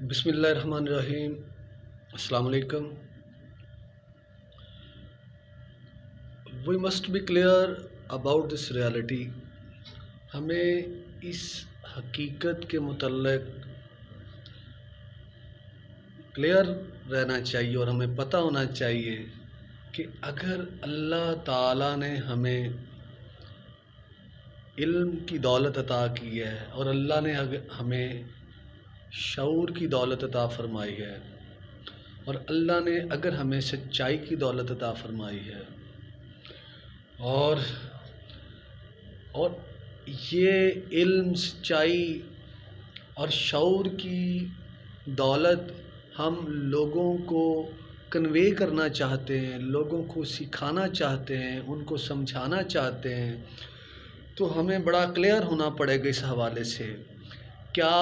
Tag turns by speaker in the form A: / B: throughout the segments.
A: بسم اللہ الرحمن الرحیم۔ السلام علیکم۔ We must be clear about this reality. ہمیں اس حقیقت کے متعلق کلیئر رہنا چاہیے اور ہمیں پتہ ہونا چاہیے کہ اگر اللہ تعالیٰ نے ہمیں علم کی دولت عطا کی ہے اور اللہ نے ہمیں شعور کی دولت عطا فرمائی ہے اور اللہ نے اگر ہمیں سچائی کی دولت عطا فرمائی ہے اور یہ علم، سچائی اور شعور کی دولت ہم لوگوں کو کنوے کرنا چاہتے ہیں، لوگوں کو سکھانا چاہتے ہیں، ان کو سمجھانا چاہتے ہیں، تو ہمیں بڑا کلیئر ہونا پڑے گا اس حوالے سے۔ کیا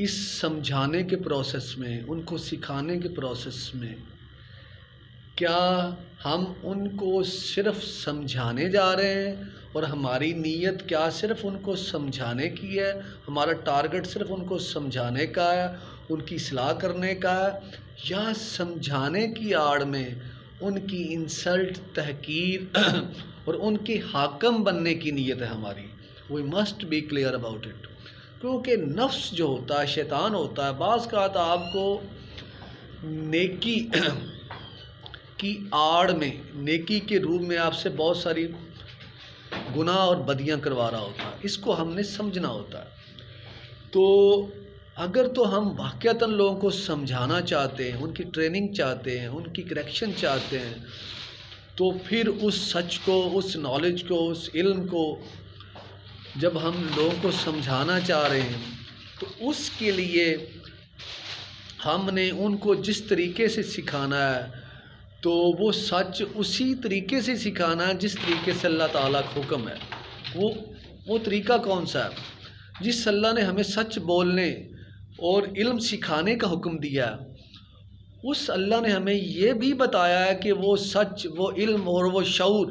A: اس سمجھانے کے پروسیس میں، ان کو سکھانے کے پروسیس میں، کیا ہم ان کو صرف سمجھانے جا رہے ہیں اور ہماری نیت کیا صرف ان کو سمجھانے کی ہے، ہمارا ٹارگٹ صرف ان کو سمجھانے کا ہے، ان کی اصلاح کرنے کا ہے، یا سمجھانے کی آڑ میں ان کی انسلٹ، تحقیر اور ان کے حاکم بننے کی نیت ہے ہماری؟ We must be clear about it. کیونکہ نفس جو ہوتا ہے، شیطان ہوتا ہے، بعض کا آپ کو نیکی کی آڑ میں، نیکی کے روپ میں آپ سے بہت ساری گناہ اور بدیاں کروا رہا ہوتا ہے۔ اس کو ہم نے سمجھنا ہوتا ہے۔ تو اگر تو ہم واقعتاً لوگوں کو سمجھانا چاہتے ہیں، ان کی ٹریننگ چاہتے ہیں، ان کی کریکشن چاہتے ہیں، تو پھر اس سچ کو، اس نالج کو، اس علم کو جب ہم لوگوں کو سمجھانا چاہ رہے ہیں تو اس کے لیے ہم نے ان کو جس طریقے سے سکھانا ہے تو وہ سچ اسی طریقے سے سکھانا ہے جس طریقے سے اللہ تعالیٰ کا حکم ہے۔ وہ طریقہ کون سا ہے؟ جس اللہ نے ہمیں سچ بولنے اور علم سکھانے کا حکم دیا ہے، اس اللہ نے ہمیں یہ بھی بتایا ہے کہ وہ سچ، وہ علم اور وہ شعور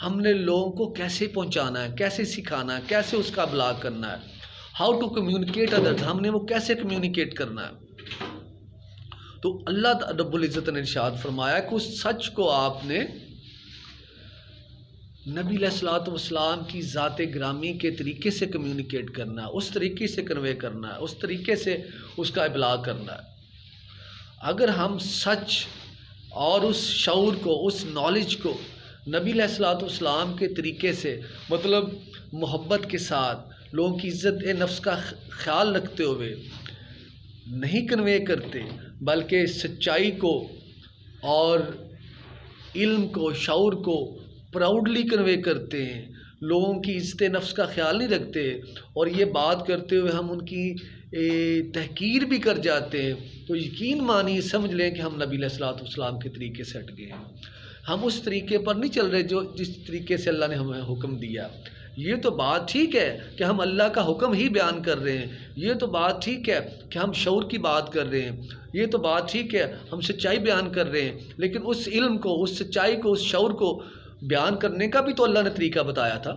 A: ہم نے لوگوں کو کیسے پہنچانا ہے، کیسے سکھانا ہے، کیسے اس کا ابلاغ کرنا ہے، ہاؤ ٹو کمیونیکیٹ ادرز، ہم نے وہ کیسے کمیونیکیٹ کرنا ہے۔ تو اللہ رب العزت نے ارشاد فرمایا کہ اس سچ کو آپ نے نبی علیہ الصلوۃ والسلام کی ذات گرامی کے طریقے سے کمیونیکیٹ کرنا ہے، اس طریقے سے کنوے کرنا ہے، اس طریقے سے اس کا ابلاغ کرنا ہے۔ اگر ہم سچ اور اس شعور کو، اس نالج کو نبی علیہ الصلوۃ والسلام کے طریقے سے، مطلب محبت کے ساتھ، لوگوں کی عزت نفس کا خیال رکھتے ہوئے نہیں کنوے کرتے، بلکہ سچائی کو اور علم کو، شعور کو پراؤڈلی کنوے کرتے ہیں، لوگوں کی عزت نفس کا خیال نہیں رکھتے، اور یہ بات کرتے ہوئے ہم ان کی تحقیر بھی کر جاتے ہیں، تو یقین مانی سمجھ لیں کہ ہم نبی علیہ الصلوۃ والسلام کے طریقے سے ہٹ گئے ہیں۔ ہم اس طریقے پر نہیں چل رہے جس طریقے سے اللہ نے ہمیں حکم دیا۔ یہ تو بات ٹھیک ہے کہ ہم اللہ کا حکم ہی بیان کر رہے ہیں، یہ تو بات ٹھیک ہے کہ ہم شعور کی بات کر رہے ہیں، یہ تو بات ٹھیک ہے ہم سچائی بیان کر رہے ہیں، لیکن اس علم کو، اس سچائی کو، اس شعور کو بیان کرنے کا بھی تو اللہ نے طریقہ بتایا تھا۔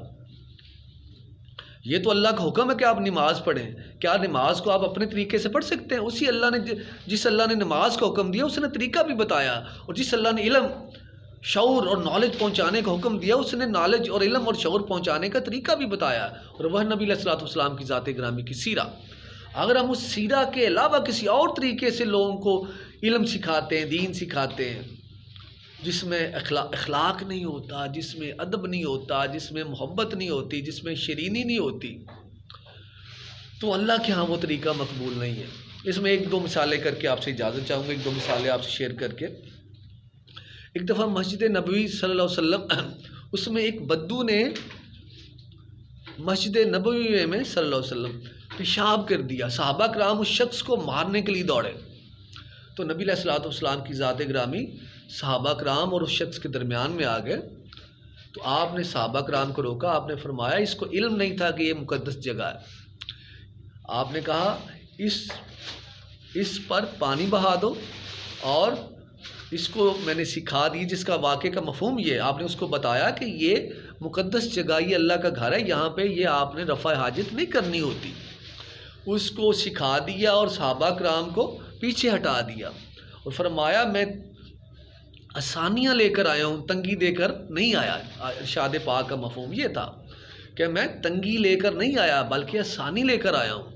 A: یہ تو اللہ کا حکم ہے کہ آپ نماز پڑھیں، کیا نماز کو آپ اپنے طریقے سے پڑھ سکتے ہیں؟ اسی اللہ نے، جس اللہ نے نماز کا حکم دیا اس نے طریقہ بھی بتایا، اور جس اللہ نے علم، شعور اور نالج پہنچانے کا حکم دیا اس نے نالج اور علم اور شعور پہنچانے کا طریقہ بھی بتایا، اور وہ نبی علیہ الصلوۃ والسلام کی ذات گرامی کی سیرہ۔ اگر ہم اس سیرہ کے علاوہ کسی اور طریقے سے لوگوں کو علم سکھاتے ہیں، دین سکھاتے ہیں، جس میں اخلاق نہیں ہوتا، جس میں ادب نہیں ہوتا، جس میں محبت نہیں ہوتی، جس میں شیرینی نہیں ہوتی، تو اللہ کے ہاں وہ طریقہ مقبول نہیں ہے۔ اس میں ایک دو مثالیں کر کے آپ سے اجازت چاہوں گا، ایک دو مثالیں آپ سے شیئر کر کے۔ ایک دفعہ مسجد نبوی صلی اللہ علیہ وسلم، اس میں ایک بدو نے مسجد نبوی میں صلی اللہ علیہ وسلم پیشاب کر دیا۔ صحابہ کرام اس شخص کو مارنے کے لیے دوڑے، تو نبی علیہ الصلوۃ والسلام کی ذات گرامی صحابہ کرام اور اس شخص کے درمیان میں آ گئے، تو آپ نے صحابہ کرام کو روکا، آپ نے فرمایا اس کو علم نہیں تھا کہ یہ مقدس جگہ ہے، آپ نے کہا اس پر پانی بہا دو، اور اس کو میں نے سکھا دی، جس کا واقعے کا مفہوم یہ، آپ نے اس کو بتایا کہ یہ مقدس جگہ، یہ اللہ کا گھر ہے، یہاں پہ یہ آپ نے رفع حاجت نہیں کرنی ہوتی۔ اس کو سکھا دیا اور صحابہ کرام کو پیچھے ہٹا دیا، اور فرمایا میں آسانیاں لے کر آیا ہوں، تنگی دے کر نہیں آیا۔ ارشاد پاک کا مفہوم یہ تھا کہ میں تنگی لے کر نہیں آیا بلکہ آسانی لے کر آیا ہوں۔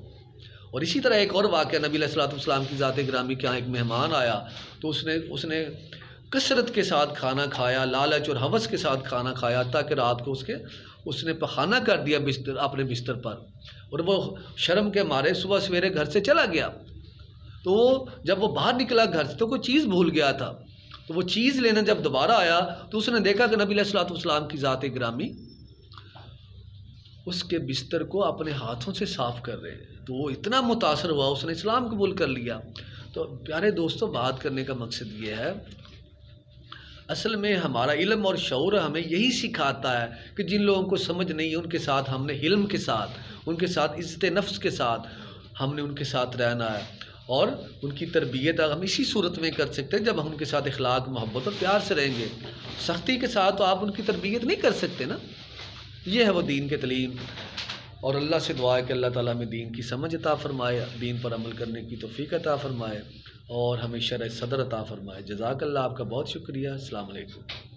A: اور اسی طرح ایک اور واقعہ، نبی علیہ الصلوۃ والسلام کی ذات گرامی کے یہاں ایک مہمان آیا تو اس نے کثرت کے ساتھ کھانا کھایا، لالچ اور ہوس کے ساتھ کھانا کھایا، تاکہ رات کو اس نے پخانہ کر دیا اپنے بستر پر، اور وہ شرم کے مارے صبح سویرے گھر سے چلا گیا۔ تو جب وہ باہر نکلا گھر سے تو کوئی چیز بھول گیا تھا، تو وہ چیز لینے جب دوبارہ آیا تو اس نے دیکھا کہ نبی علیہ الصلوۃ والسلام کی ذات گرامی اس کے بستر کو اپنے ہاتھوں سے صاف کر رہے ہیں۔ تو وہ اتنا متاثر ہوا، اس نے اسلام قبول کر لیا۔ تو پیارے دوستو، بات کرنے کا مقصد یہ ہے، اصل میں ہمارا علم اور شعور ہمیں یہی سکھاتا ہے کہ جن لوگوں کو سمجھ نہیں ہے ان کے ساتھ ہم نے علم کے ساتھ، ان کے ساتھ عزت نفس کے ساتھ ہم نے ان کے ساتھ رہنا ہے، اور ان کی تربیت ہم اسی صورت میں کر سکتے ہیں جب ہم ان کے ساتھ اخلاق، محبت اور پیار سے رہیں گے۔ سختی کے ساتھ تو آپ ان کی تربیت نہیں کر سکتے نا۔ یہ ہے وہ دین کے تعلیم، اور اللہ سے دعا ہے کہ اللہ تعالیٰ ہمیں دین کی سمجھ عطا فرمائے، دین پر عمل کرنے کی توفیق عطا فرمائے، اور ہمیں شرح صدر عطا فرمائے۔ جزاک اللہ، آپ کا بہت شکریہ۔ السلام علیکم۔